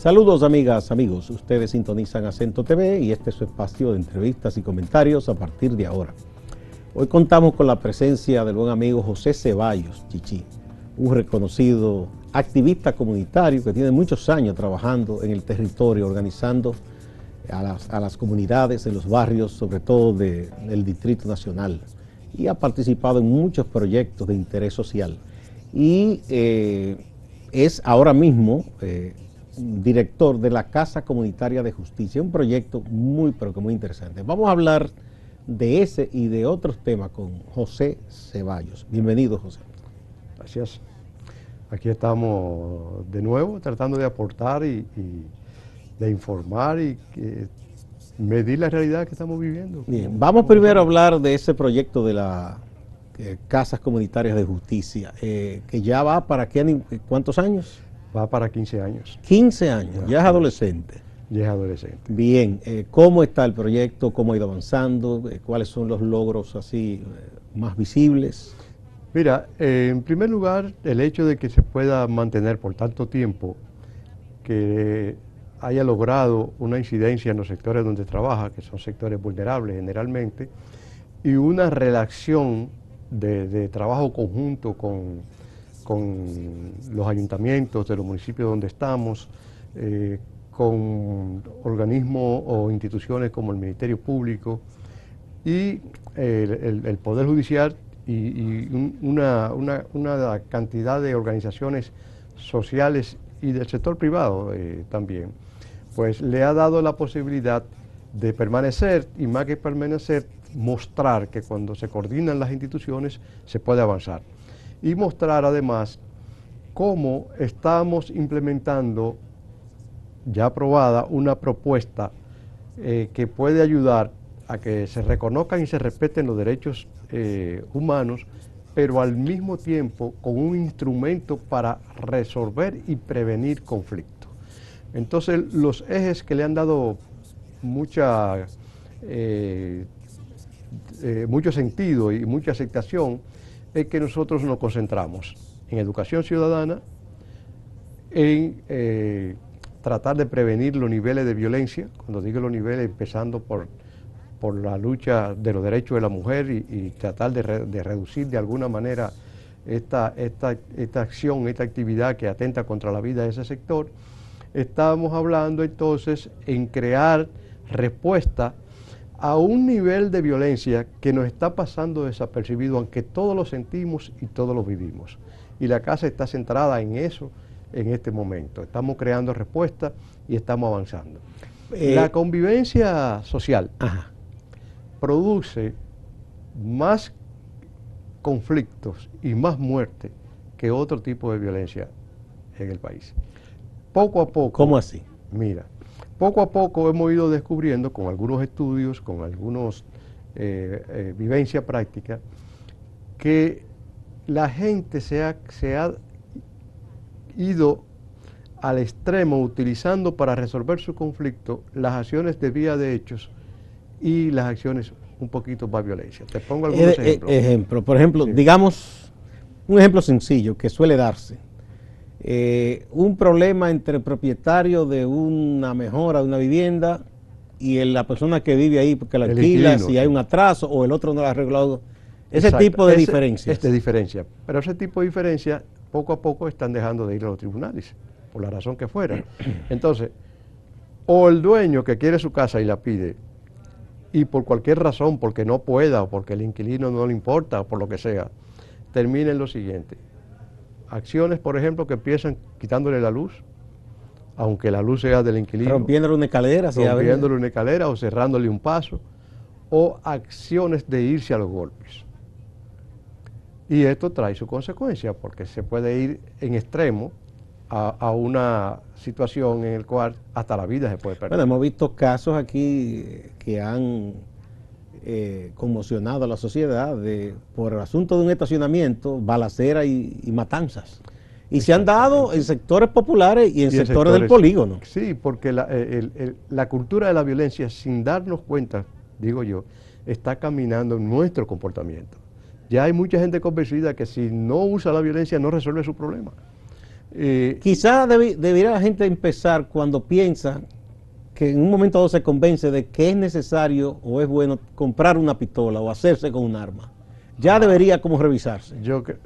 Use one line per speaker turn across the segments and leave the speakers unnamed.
Saludos amigas, amigos, ustedes sintonizan Acento TV y este es su espacio de entrevistas y comentarios a partir de ahora. Hoy contamos con la presencia del buen amigo José Ceballos, Chichi, un reconocido activista comunitario que tiene muchos años trabajando en el territorio, organizando a las comunidades en los barrios, sobre todo del Distrito Nacional, y ha participado en muchos proyectos de interés social. Y es ahora mismo director de la Casa Comunitaria de Justicia, un proyecto muy, pero que muy interesante. Vamos a hablar de ese y de otros temas con José Ceballos. Bienvenido, José.
Gracias. Aquí estamos de nuevo tratando de aportar y de informar y medir la realidad que estamos viviendo.
Bien, vamos primero a hablar de ese proyecto de las Casas Comunitarias de Justicia, que ya va para ¿cuántos años?
Va para 15 años.
15 años, ya es adolescente.
Ya es adolescente.
Bien, ¿cómo está el proyecto? ¿Cómo ha ido avanzando? ¿Cuáles son los logros así más visibles?
Mira, en primer lugar, el hecho de que se pueda mantener por tanto tiempo, que haya logrado una incidencia en los sectores donde trabaja, que son sectores vulnerables generalmente, y una relación de trabajo conjunto con los ayuntamientos de los municipios donde estamos, con organismos o instituciones como el Ministerio Público y el Poder Judicial y una cantidad de organizaciones sociales y del sector privado también, pues le ha dado la posibilidad de permanecer y más que permanecer, mostrar que cuando se coordinan las instituciones se puede avanzar. Y mostrar además cómo estamos implementando, ya aprobada, una propuesta que puede ayudar a que se reconozcan y se respeten los derechos humanos, pero al mismo tiempo con un instrumento para resolver y prevenir conflictos. Entonces, los ejes que le han dado mucho sentido y mucha aceptación es que nosotros nos concentramos en educación ciudadana, en tratar de prevenir los niveles de violencia, cuando digo los niveles, empezando por la lucha de los derechos de la mujer y tratar de reducir de alguna manera esta acción, esta actividad que atenta contra la vida de ese sector. Estamos hablando entonces en crear respuesta a un nivel de violencia que nos está pasando desapercibido, aunque todos lo sentimos y todos lo vivimos. Y la casa está centrada en eso en este momento. Estamos creando respuestas y estamos avanzando. La convivencia social produce más conflictos y más muerte que otro tipo de violencia en el país. Poco a poco.
¿Cómo así?
Mira, poco a poco hemos ido descubriendo con algunos estudios, con algunos vivencia práctica, que la gente se ha ido al extremo utilizando para resolver su conflicto las acciones de vía de hechos y las acciones un poquito más violencia. Te pongo algunos ejemplos.
Por ejemplo, sí. Digamos, un ejemplo sencillo que suele darse. Un problema entre el propietario de una mejora de una vivienda y la persona que vive ahí porque la alquila, si hay un atraso o el otro no lo ha arreglado. Ese tipo de diferencias.
Diferencia. Pero ese tipo de diferencias poco a poco están dejando de ir a los tribunales, por la razón que fuera. Entonces, o el dueño que quiere su casa y la pide, y por cualquier razón, porque no pueda, o porque el inquilino no le importa, o por lo que sea, termina en lo siguiente. Acciones, por ejemplo, que empiezan quitándole la luz, aunque la luz sea del inquilino.
Rompiéndole una escalera.
Rompiéndole una escalera o cerrándole un paso. O acciones de irse a los golpes. Y esto trae su consecuencia, porque se puede ir en extremo a una situación en la cual hasta la vida se puede perder.
Bueno, hemos visto casos aquí que han conmocionado a la sociedad por el asunto de un estacionamiento, balacera y matanzas. Y se han dado en sectores populares y en sectores del polígono.
Sí, porque la cultura de la violencia, sin darnos cuenta, digo yo, está caminando en nuestro comportamiento. Ya hay mucha gente convencida que si no usa la violencia no resuelve su problema.
Quizá debiera la gente empezar cuando piensa que en un momento dado se convence de que es necesario o es bueno comprar una pistola o hacerse con un arma. Ya debería como revisarse.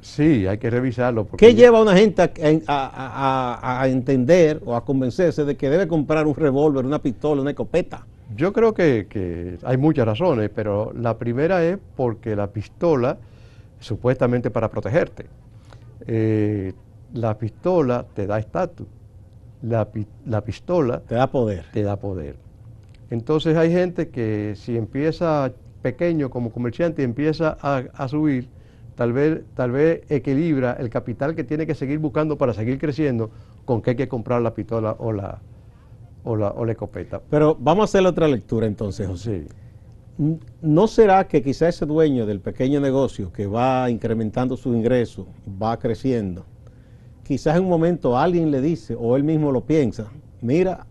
Sí, hay que revisarlo.
¿Qué lleva a una gente a entender o a convencerse de que debe comprar un revólver, una pistola, una escopeta?
Yo creo que hay muchas razones, pero la primera es porque la pistola, supuestamente para protegerte, la pistola te da estatus, la pistola
te da poder.
Te da poder. Entonces hay gente que si empieza pequeño como comerciante y empieza a subir, tal vez equilibra el capital que tiene que seguir buscando para seguir creciendo con que hay que comprar la pistola o la escopeta.
Pero vamos a hacer otra lectura entonces, José.
Sí.
¿No será que quizá ese dueño del pequeño negocio que va incrementando su ingreso, va creciendo, quizás en un momento alguien le dice, o él mismo lo piensa, mira,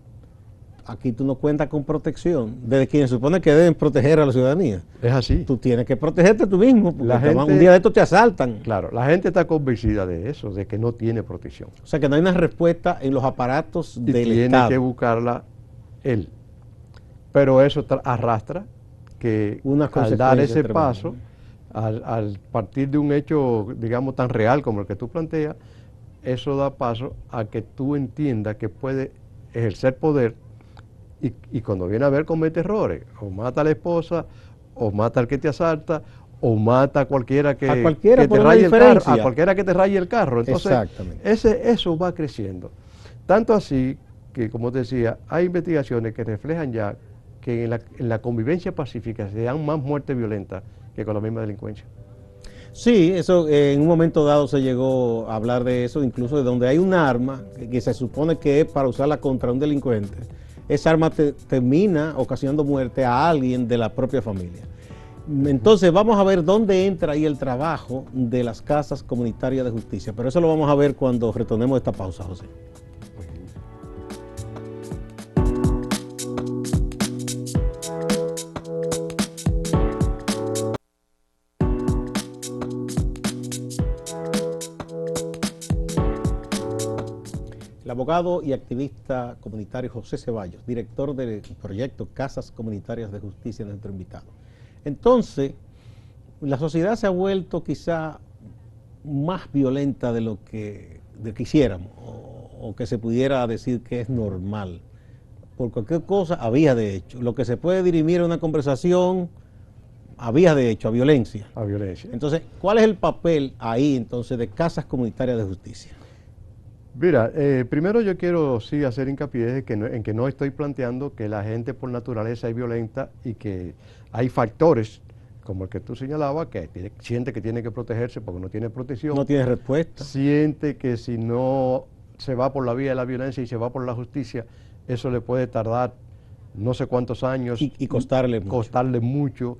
aquí tú no cuentas con protección, desde quienes supone que deben proteger a la ciudadanía?
Es así.
Tú tienes que protegerte tú mismo, porque un día de estos te asaltan.
Claro, la gente está convencida de eso, de que no tiene protección.
O sea que no hay una respuesta en los aparatos del Estado.
Tiene que buscarla él. Pero eso arrastra que al dar ese paso, al partir de un hecho, digamos, tan real como el que tú planteas, eso da paso a que tú entiendas que puede ejercer poder y cuando viene a ver comete errores, o mata a la esposa, o mata al que te asalta, o mata a cualquiera que te raye el carro, a cualquiera que te raye el carro. Entonces, eso va creciendo. Tanto así que, como te decía, hay investigaciones que reflejan ya que en la convivencia pacífica se dan más muertes violentas que con la misma delincuencia.
Sí, eso en un momento dado se llegó a hablar de eso, incluso de donde hay un arma que se supone que es para usarla contra un delincuente. Esa arma termina ocasionando muerte a alguien de la propia familia. Entonces vamos a ver dónde entra ahí el trabajo de las casas comunitarias de justicia, pero eso lo vamos a ver cuando retornemos esta pausa, José. El abogado y activista comunitario José Ceballos, director del proyecto Casas Comunitarias de Justicia, nuestro invitado. Entonces, la sociedad se ha vuelto quizá más violenta de lo que quisiéramos, o que se pudiera decir que es normal. Por cualquier cosa, había de hecho. Lo que se puede dirimir en una conversación, había de hecho, a violencia.
A violencia.
Entonces, ¿cuál es el papel ahí entonces de Casas Comunitarias de Justicia?
Mira, primero yo quiero sí hacer hincapié en que no estoy planteando que la gente por naturaleza es violenta y que hay factores, como el que tú señalabas, que siente que tiene que protegerse porque no tiene protección.
No tiene respuesta.
Siente que si no se va por la vía de la violencia y se va por la justicia, eso le puede tardar no sé cuántos años.
Y costarle
mucho.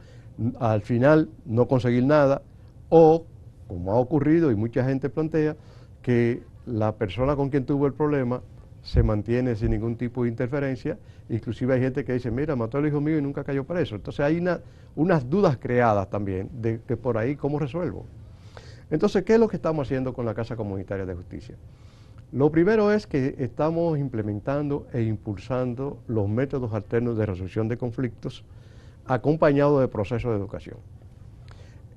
Al final no conseguir nada, o, como ha ocurrido y mucha gente plantea, que la persona con quien tuvo el problema se mantiene sin ningún tipo de interferencia. Inclusive hay gente que dice, mira, mató al hijo mío y nunca cayó preso. Entonces hay unas dudas creadas también de que por ahí cómo resuelvo. Entonces, ¿qué es lo que estamos haciendo con la Casa Comunitaria de Justicia? Lo primero es que estamos implementando e impulsando los métodos alternos de resolución de conflictos acompañados de procesos de educación.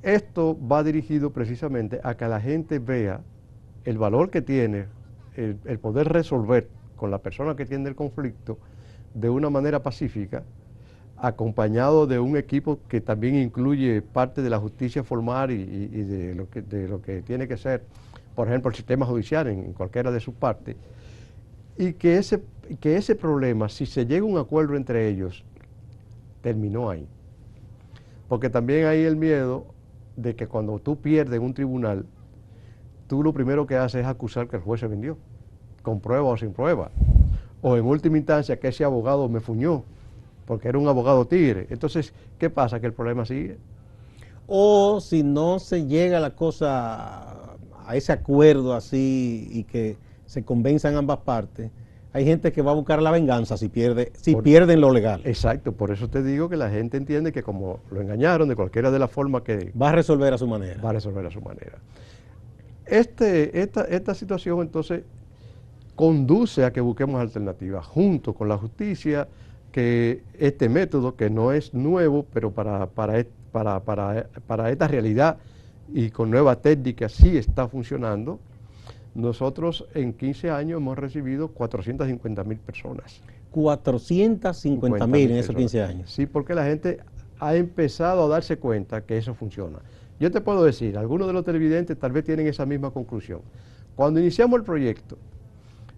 Esto va dirigido precisamente a que la gente vea el valor que tiene el poder resolver con la persona que tiene el conflicto de una manera pacífica, acompañado de un equipo que también incluye parte de la justicia formal y de lo que tiene que ser, por ejemplo, el sistema judicial en cualquiera de sus partes, y que ese problema, si se llega a un acuerdo entre ellos, terminó ahí. Porque también hay el miedo de que cuando tú pierdes en un tribunal, tú lo primero que haces es acusar que el juez se vendió, con prueba o sin prueba. O en última instancia que ese abogado me fuñó, porque era un abogado tigre. Entonces, ¿qué pasa? Que el problema sigue.
O si no se llega la cosa a ese acuerdo así y que se convenzan ambas partes, hay gente que va a buscar la venganza si pierden lo legal.
Exacto, por eso te digo que la gente entiende que como lo engañaron de cualquiera de las formas que...
Va a resolver a su manera.
Va a resolver a su manera. Esta situación entonces conduce a que busquemos alternativas junto con la justicia, que este método, que no es nuevo, pero para esta realidad y con nuevas técnicas sí está funcionando. Nosotros en 15 años hemos recibido 450.000 personas.
450.000 en esos 15 años.
Sí, porque la gente ha empezado a darse cuenta que eso funciona. Yo te puedo decir, algunos de los televidentes tal vez tienen esa misma conclusión. Cuando iniciamos el proyecto,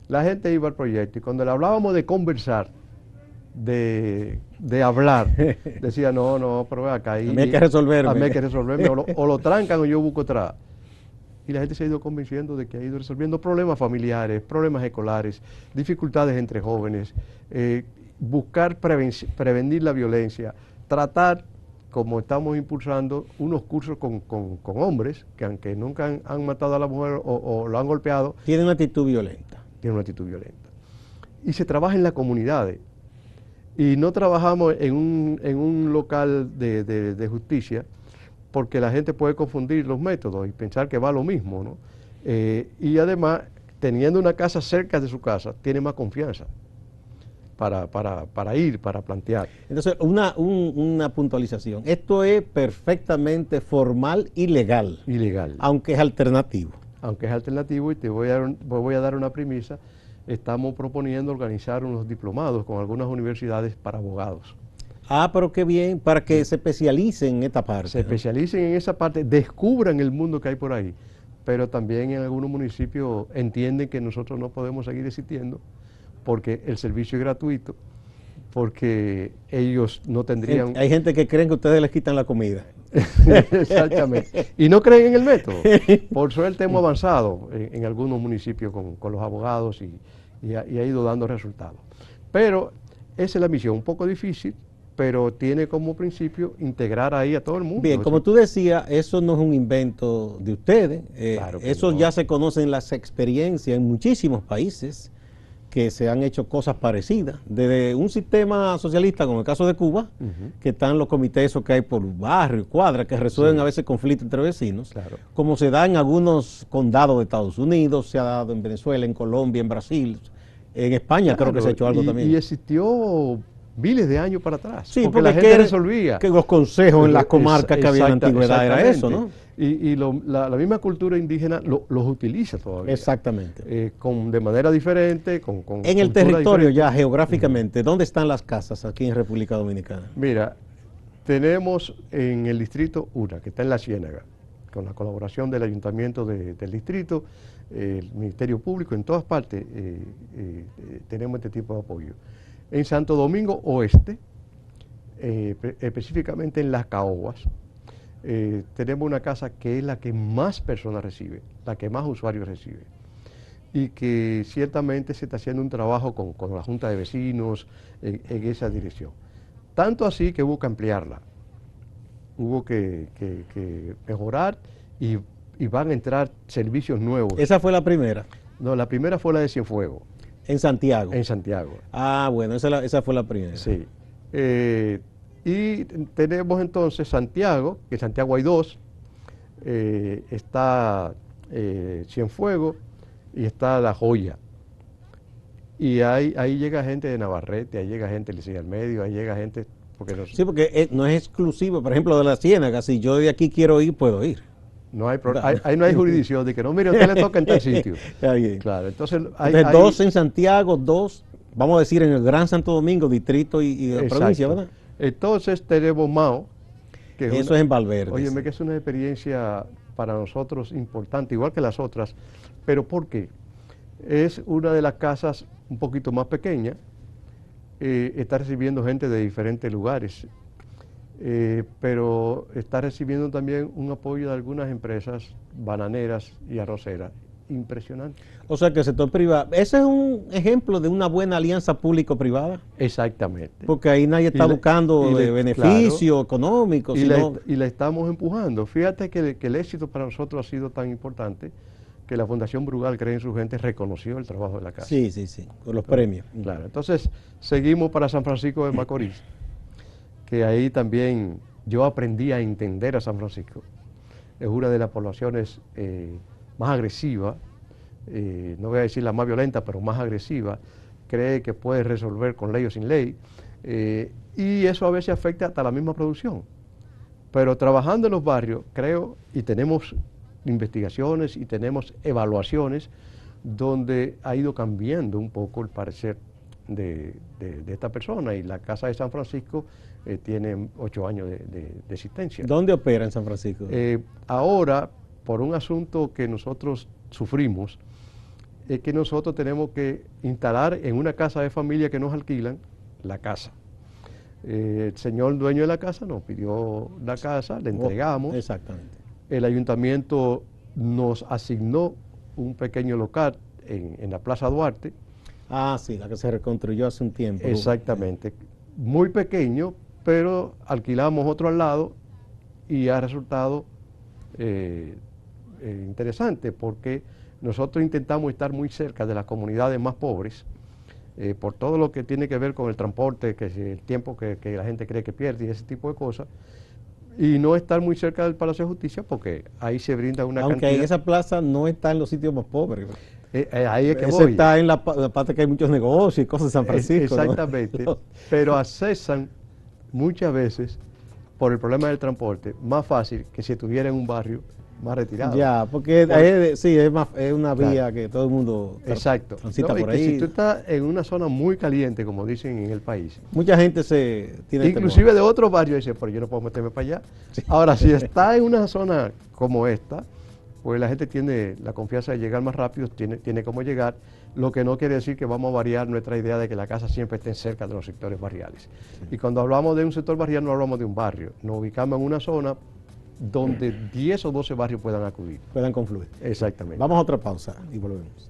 la gente iba al proyecto y cuando le hablábamos de conversar, de hablar, decía, no, pero acá.
A mí hay que resolverme.
A mí hay que resolverme, o lo trancan o yo busco atrás. Y la gente se ha ido convenciendo de que ha ido resolviendo problemas familiares, problemas escolares, dificultades entre jóvenes, buscar prevenir la violencia, tratar, como estamos impulsando, unos cursos con hombres que aunque nunca han matado a la mujer o lo han golpeado.
Tienen una actitud violenta.
Tienen una actitud violenta. Y se trabaja en las comunidades. Y no trabajamos en un local de justicia, porque la gente puede confundir los métodos y pensar que va lo mismo, ¿no? Y además, teniendo una casa cerca de su casa, tiene más confianza para ir, para plantear.
Entonces, una puntualización. Esto es perfectamente formal y legal.
Ilegal.
Aunque es alternativo.
Aunque es alternativo, y te voy a dar una premisa. Estamos proponiendo organizar unos diplomados con algunas universidades para abogados.
Ah, pero qué bien, para que se especialicen en esta parte.
Se especialicen en esa parte, descubran el mundo que hay por ahí, pero también en algunos municipios entienden que nosotros no podemos seguir existiendo porque el servicio es gratuito, porque ellos no tendrían...
Hay gente que creen que ustedes les quitan la comida.
Exactamente. Y no creen en el método. Por suerte hemos avanzado en algunos municipios con los abogados y ha ido dando resultados. Pero esa es la misión, un poco difícil, pero tiene como principio integrar ahí a todo el mundo.
Bien, como tú decías, eso no es un invento de ustedes.
Claro que
eso
no.
ya se conocen las experiencias en muchísimos países que se han hecho cosas parecidas. Desde un sistema socialista, como el caso de Cuba, que están los comités esos que hay por barrio, cuadra, que resuelven a veces conflictos entre vecinos,
Claro.
como se da en algunos condados de Estados Unidos, se ha dado en Venezuela, en Colombia, en Brasil, en España creo que se ha hecho algo también.
Y existió miles de años para atrás,
Sí,
porque la gente resolvía.
Que los consejos en las comarcas que había en la antigüedad era eso, ¿no?
Y la misma cultura indígena los utiliza todavía.
Exactamente.
De manera diferente, con
en el territorio
diferente.
ya geográficamente, ¿dónde están las casas aquí en República Dominicana?
Mira, tenemos en el distrito una, que está en La Ciénaga, con la colaboración del ayuntamiento del distrito, el Ministerio Público, en todas partes tenemos este tipo de apoyo. En Santo Domingo Oeste, específicamente en Las Caobas, tenemos una casa que es la que más personas recibe, la que más usuarios recibe, y que ciertamente se está haciendo un trabajo con la Junta de Vecinos en esa dirección. Tanto así que hubo que ampliarla, hubo que mejorar y van a entrar servicios nuevos.
¿Esa fue la primera?
No, la primera fue la de Cienfuegos.
¿En Santiago?
En Santiago.
Ah, bueno, esa fue la primera.
Sí. Y tenemos entonces Santiago, que en Santiago hay dos, está Cienfuegos y está La Joya. Y ahí llega gente de Navarrete, ahí llega gente de Licey al Medio, ahí llega gente...
Sí, porque no es exclusivo, por ejemplo, de La Ciénaga. Si yo de aquí quiero ir, puedo ir.
No hay ahí no hay jurisdicción de que no, mire, a usted le toca en tal sitio.
Está bien.
Claro, entonces
dos en Santiago, dos, vamos a decir, en el Gran Santo Domingo, distrito y de la provincia, ¿verdad?
Entonces tenemos Mao.
Eso es en Valverde.
Óyeme, que es una experiencia para nosotros importante, igual que las otras. ¿Pero por qué? Es una de las casas un poquito más pequeña, está recibiendo gente de diferentes lugares. Pero está recibiendo también un apoyo de algunas empresas bananeras y arroceras. Impresionante.
O sea que el sector privado, ese es un ejemplo de una buena alianza público-privada.
Exactamente.
Porque ahí nadie está buscando beneficio económico.
Y la estamos empujando. Fíjate que el éxito para nosotros ha sido tan importante que la Fundación Brugal Cree en su Gente reconoció el trabajo de la casa.
Sí, con los premios.
Claro, entonces seguimos para San Francisco de Macorís, que ahí también yo aprendí a entender a San Francisco. Es una de las poblaciones más agresivas, no voy a decir la más violenta, pero más agresiva, cree que puede resolver con ley o sin ley, y eso a veces afecta hasta la misma producción. Pero trabajando en los barrios, creo, y tenemos investigaciones y tenemos evaluaciones donde ha ido cambiando un poco el parecer de esta persona, y la Casa de San Francisco tiene 8 años de existencia.
¿Dónde opera en San Francisco?
Ahora, por un asunto que nosotros sufrimos, es que nosotros tenemos que instalar en una casa de familia que nos alquilan la casa. El señor dueño de la casa nos pidió la casa, le entregamos.
Exactamente.
El ayuntamiento nos asignó un pequeño local en la Plaza Duarte.
Ah, sí, la que se reconstruyó hace un tiempo.
Exactamente. Muy pequeño, pero alquilamos otro al lado y ha resultado interesante, porque nosotros intentamos estar muy cerca de las comunidades más pobres, por todo lo que tiene que ver con el transporte, que es el tiempo que la gente cree que pierde y ese tipo de cosas, y no estar muy cerca del Palacio de Justicia, porque ahí se brinda una
Aunque
cantidad.
en esa plaza no está en los sitios más pobres.
Ahí es que
Ese
voy.
está en la parte que hay muchos negocios y cosas de San Francisco.
Exactamente,
¿no?
pero accesan muchas veces, por el problema del transporte, más fácil que si estuviera en un barrio más retirado.
Ya, porque sí, es una vía, claro, que todo el mundo transita por ahí.
Si tú estás en una zona muy caliente, como dicen en el país,
mucha gente tiene
inclusive
temor.
De otros barrios, dice, pero yo no puedo meterme para allá. Sí. Ahora, si está en una zona como esta, pues la gente tiene la confianza de llegar más rápido, tiene cómo llegar, lo que no quiere decir que vamos a variar nuestra idea de que la casa siempre esté cerca de los sectores barriales. Sí. Y cuando hablamos de un sector barrial, no hablamos de un barrio, nos ubicamos en una zona donde 10 o 12 barrios puedan acudir.
Puedan confluir.
Exactamente.
Vamos a otra pausa y volvemos.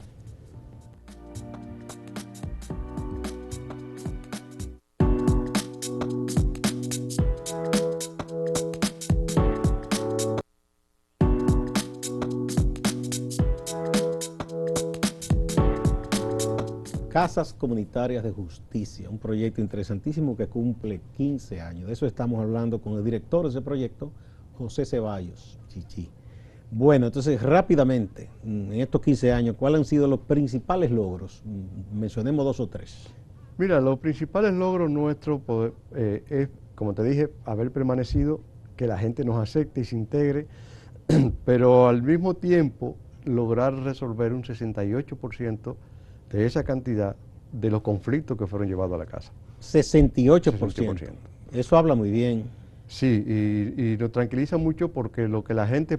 Casas Comunitarias de Justicia, un proyecto interesantísimo que cumple 15 años. De eso estamos hablando con el director de ese proyecto, José Ceballos, Chichi. Bueno, entonces rápidamente, en estos 15 años, ¿cuáles han sido los principales logros? Mencionemos 2 o 3.
Mira, los principales logros nuestros es, como te dije, haber permanecido, que la gente nos acepte y se integre, pero al mismo tiempo lograr resolver un 68% de esa cantidad de los conflictos que fueron llevados a la casa.
68%. Eso habla muy bien.
Sí, y nos tranquiliza mucho porque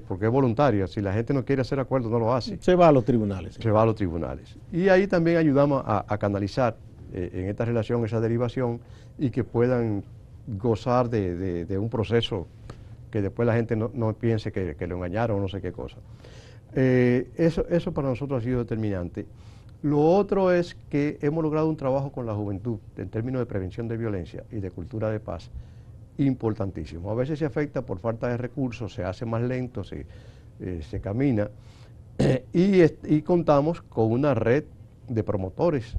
porque es voluntario, si la gente no quiere hacer acuerdos, no lo hace.
Se va a los tribunales.
Se va a los tribunales. Y ahí también ayudamos a canalizar en esta relación esa derivación y que puedan gozar de un proceso que después la gente no piense que lo engañaron o no sé qué cosa. Eso para nosotros ha sido determinante. Lo otro es que hemos logrado un trabajo con la juventud en términos de prevención de violencia y de cultura de paz importantísimo. A veces se afecta por falta de recursos, se hace más lento, se camina, y contamos con una red de promotores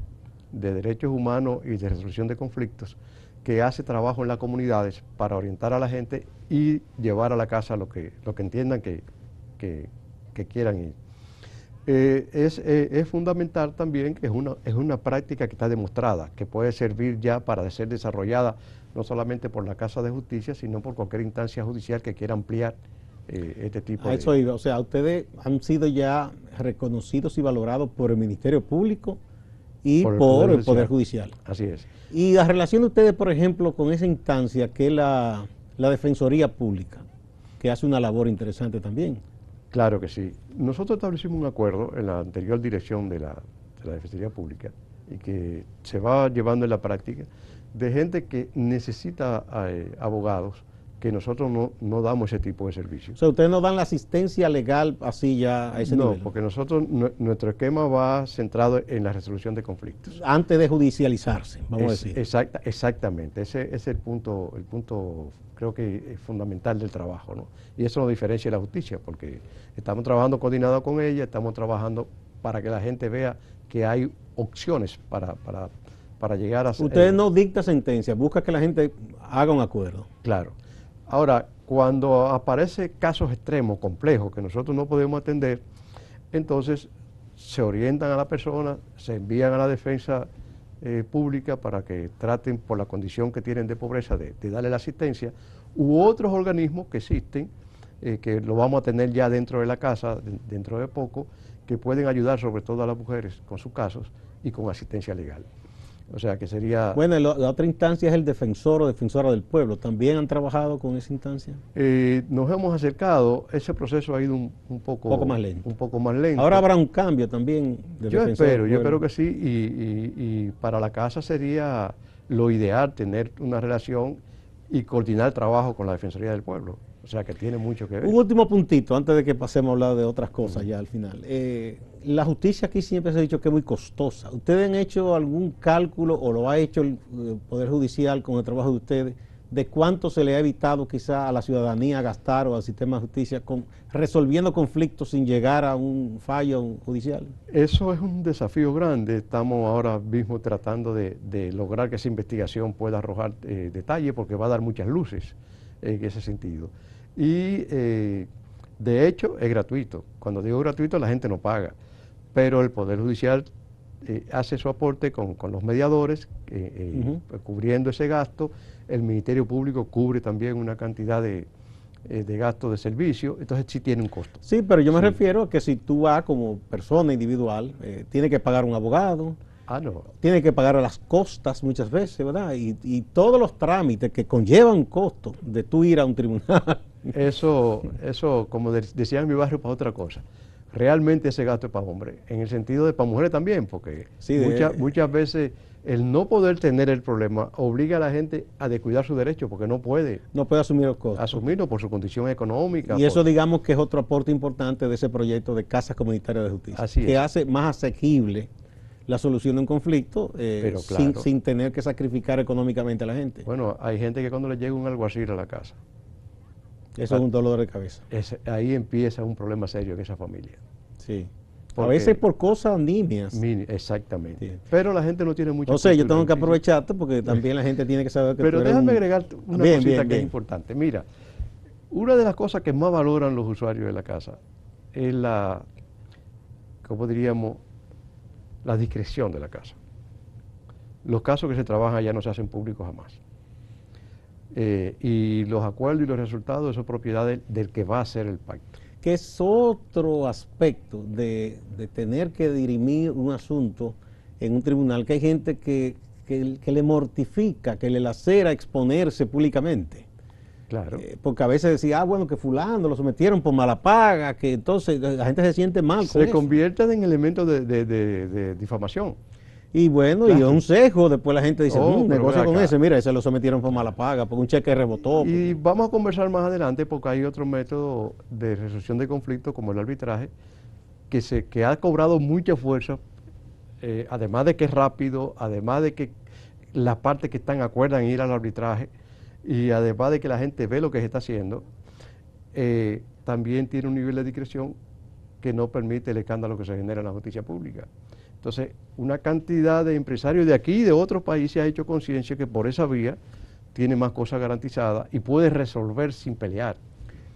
de derechos humanos y de resolución de conflictos que hace trabajo en las comunidades para orientar a la gente y llevar a la casa lo que entiendan que quieran ir. Es fundamental también que es una práctica que está demostrada, que puede servir ya para ser desarrollada no solamente por la Casa de Justicia, sino por cualquier instancia judicial que quiera ampliar este tipo de...
Eso iba, o sea, ustedes han sido ya reconocidos y valorados por el Ministerio Público y por el Poder Judicial.
Así es.
Y la relación de ustedes, por ejemplo, con esa instancia que es la Defensoría Pública, que hace una labor interesante también.
Claro que sí. Nosotros establecimos un acuerdo en la anterior dirección de la Defensoría Pública y que se va llevando en la práctica de gente que necesita abogados, que nosotros no damos ese tipo de servicios.
O sea, ustedes no dan la asistencia legal así ya a ese nivel.
No, porque nosotros, nuestro esquema va centrado en la resolución de conflictos.
Antes de judicializarse, vamos a decir.
Exactamente, ese es el punto creo que es fundamental del trabajo, ¿no? Y eso nos diferencia de la justicia, porque estamos trabajando coordinado con ella, estamos trabajando para que la gente vea que hay opciones para llegar a...
Ustedes no dictan sentencia, busca que la gente haga un acuerdo.
Claro. Ahora, cuando aparecen casos extremos, complejos, que nosotros no podemos atender, entonces se orientan a la persona, se envían a la defensa pública para que traten por la condición que tienen de pobreza de darle la asistencia, u otros organismos que existen, que lo vamos a tener ya dentro de la casa, dentro de poco, que pueden ayudar sobre todo a las mujeres con sus casos y con asistencia legal. O sea que sería...
Bueno, la otra instancia es el defensor o defensora del pueblo. ¿También han trabajado con esa instancia?
Nos hemos acercado, ese proceso ha ido un poco
más lento.
Un poco más lento.
Ahora habrá un cambio también de
Yo
defensor del pueblo.
espero que sí, y para la casa sería lo ideal tener una relación y coordinar el trabajo con la Defensoría del Pueblo. O sea que tiene mucho que ver.
Un último puntito, antes de que pasemos a hablar de otras cosas ya al final. La justicia aquí siempre se ha dicho que es muy costosa. ¿Ustedes han hecho algún cálculo o lo ha hecho el Poder Judicial con el trabajo de ustedes de cuánto se le ha evitado quizá a la ciudadanía gastar o al sistema de justicia resolviendo conflictos sin llegar a un fallo judicial?
Eso es un desafío grande. Estamos ahora mismo tratando de lograr que esa investigación pueda arrojar detalles, porque va a dar muchas luces en ese sentido. Y de hecho es gratuito. Cuando digo gratuito, la gente no paga, pero el Poder Judicial hace su aporte con los mediadores, cubriendo ese gasto. El Ministerio Público cubre también una cantidad de gasto de servicio, entonces sí tiene un costo.
Sí, pero yo me refiero a que si tú vas como persona individual, tienes que pagar un abogado, tienes que pagar a las costas muchas veces, ¿verdad? Y todos los trámites que conllevan un costo de tú ir a un tribunal.
Eso como decía en mi barrio, para otra cosa. Realmente ese gasto es para hombres, en el sentido de para mujeres también, porque sí, muchas veces el no poder tener el problema obliga a la gente a descuidar sus derechos, porque no puede
asumir los costos.
Asumirlo por su condición económica.
Y eso digamos que es otro aporte importante de ese proyecto de casas comunitarias de justicia, que hace más asequible la solución de un conflicto
pero claro,
sin tener que sacrificar económicamente a la gente.
Bueno, hay gente que cuando le llega un alguacil a la casa,
eso es un dolor de cabeza.
Ahí empieza un problema serio en esa familia.
Sí. A veces por cosas nimias.
Exactamente. Sí. Pero la gente no tiene mucha...
No sé, yo tengo que aprovecharte porque también la gente tiene que saber que...
Pero déjame agregar una cosita que es importante. Mira, una de las cosas que más valoran los usuarios de la casa es ¿cómo diríamos? La discreción de la casa. Los casos que se trabajan allá no se hacen públicos jamás. Y los acuerdos y los resultados, eso es propiedad del que va a hacer el pacto.
Que es otro aspecto de tener que dirimir un asunto en un tribunal, que hay gente que le mortifica, que le lacera exponerse públicamente.
Claro.
Porque a veces decía, bueno, que fulano lo sometieron por mala paga, que entonces la gente se siente mal.
Se convierten en elementos de difamación.
Y bueno, claro, y un sesgo, después la gente dice, negocia con ese, mira, ese lo sometieron por mala paga, porque un cheque rebotó.
Y vamos a conversar más adelante, porque hay otro método de resolución de conflictos, como el arbitraje, que ha cobrado mucha fuerza, además de que es rápido, además de que las partes que están acuerdan ir al arbitraje, y además de que la gente ve lo que se está haciendo, también tiene un nivel de discreción que no permite el escándalo que se genera en la justicia pública. Entonces, una cantidad de empresarios de aquí y de otros países ha hecho conciencia que por esa vía tiene más cosas garantizadas y puede resolver sin pelear.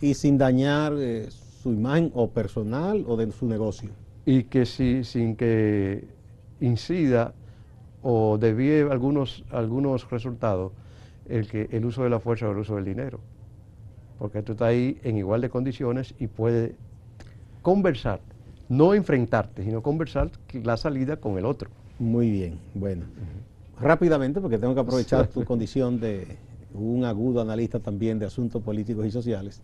Y sin dañar su imagen o personal o de su negocio.
Y que sin que incida o desvíe algunos resultados el uso de la fuerza o el uso del dinero. Porque tú estás ahí en igual de condiciones y puedes conversar. No enfrentarte, sino conversar la salida con el otro.
Muy bien, bueno. Rápidamente, porque tengo que aprovechar tu condición de un agudo analista también de asuntos políticos y sociales.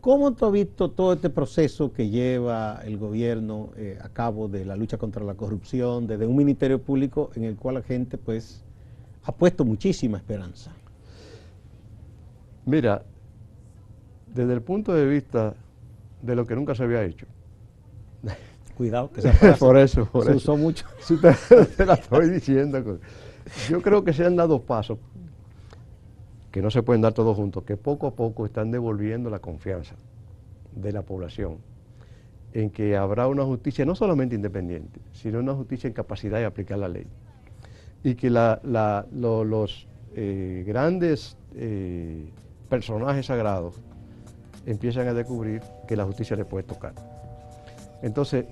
¿Cómo tú has visto todo este proceso que lleva el gobierno a cabo de la lucha contra la corrupción, desde un ministerio público en el cual la gente pues ha puesto muchísima esperanza?
Mira, desde el punto de vista de lo que nunca se había hecho,
cuidado, que esa frase
por eso
se usó mucho.
Si te la estoy diciendo. Yo creo que se han dado pasos, que no se pueden dar todos juntos, que poco a poco están devolviendo la confianza de la población en que habrá una justicia no solamente independiente, sino una justicia en capacidad de aplicar la ley. Y que los grandes personajes sagrados empiezan a descubrir que la justicia les puede tocar. Entonces,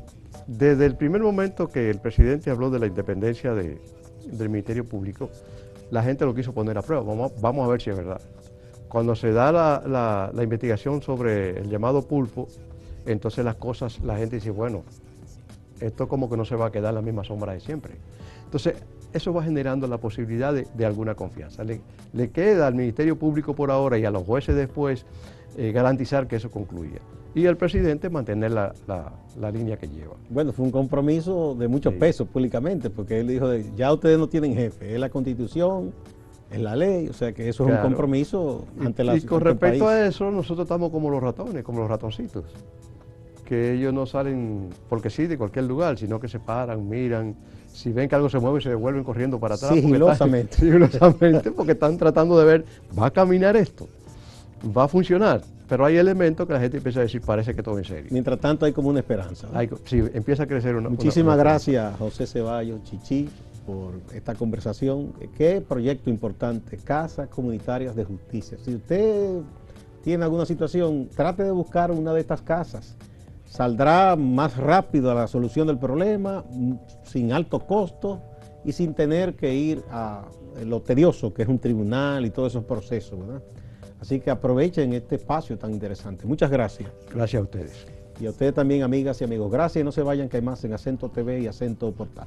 Desde el primer momento que el presidente habló de la independencia del Ministerio Público, la gente lo quiso poner a prueba. Vamos a ver si es verdad. Cuando se da la investigación sobre el llamado pulpo, entonces las cosas, la gente dice, bueno, esto como que no se va a quedar en la misma sombra de siempre. Entonces, eso va generando la posibilidad de alguna confianza. Le queda al Ministerio Público por ahora y a los jueces después garantizar que eso concluya. Y al presidente mantener la línea que lleva.
Bueno, fue un compromiso de muchos pesos públicamente, porque él dijo, ya ustedes no tienen jefe, es la Constitución, es la ley, o sea que eso es un compromiso ante la
sociedad. Y con respecto a eso, nosotros estamos como los ratones, como los ratoncitos, que ellos no salen porque sí de cualquier lugar, sino que se paran, miran, si ven que algo se mueve se devuelven corriendo para atrás.
Sigilosamente.
Sigilosamente, porque están tratando de ver, ¿va a caminar esto? ¿Va a funcionar? Pero hay elementos que la gente empieza a decir, parece que todo en serio.
Mientras tanto hay como una esperanza, ¿no?
Sí, empieza a crecer una.
Muchísimas gracias, José Ceballos, Chichi, por esta conversación. Qué proyecto importante, Casas Comunitarias de Justicia. Si usted tiene alguna situación, trate de buscar una de estas casas. Saldrá más rápido a la solución del problema, sin alto costo y sin tener que ir a lo tedioso que es un tribunal y todos esos procesos, ¿verdad? Así que aprovechen este espacio tan interesante. Muchas gracias.
Gracias a ustedes.
Y a ustedes también, amigas y amigos. Gracias y no se vayan, que hay más en Acento TV y Acento Portal.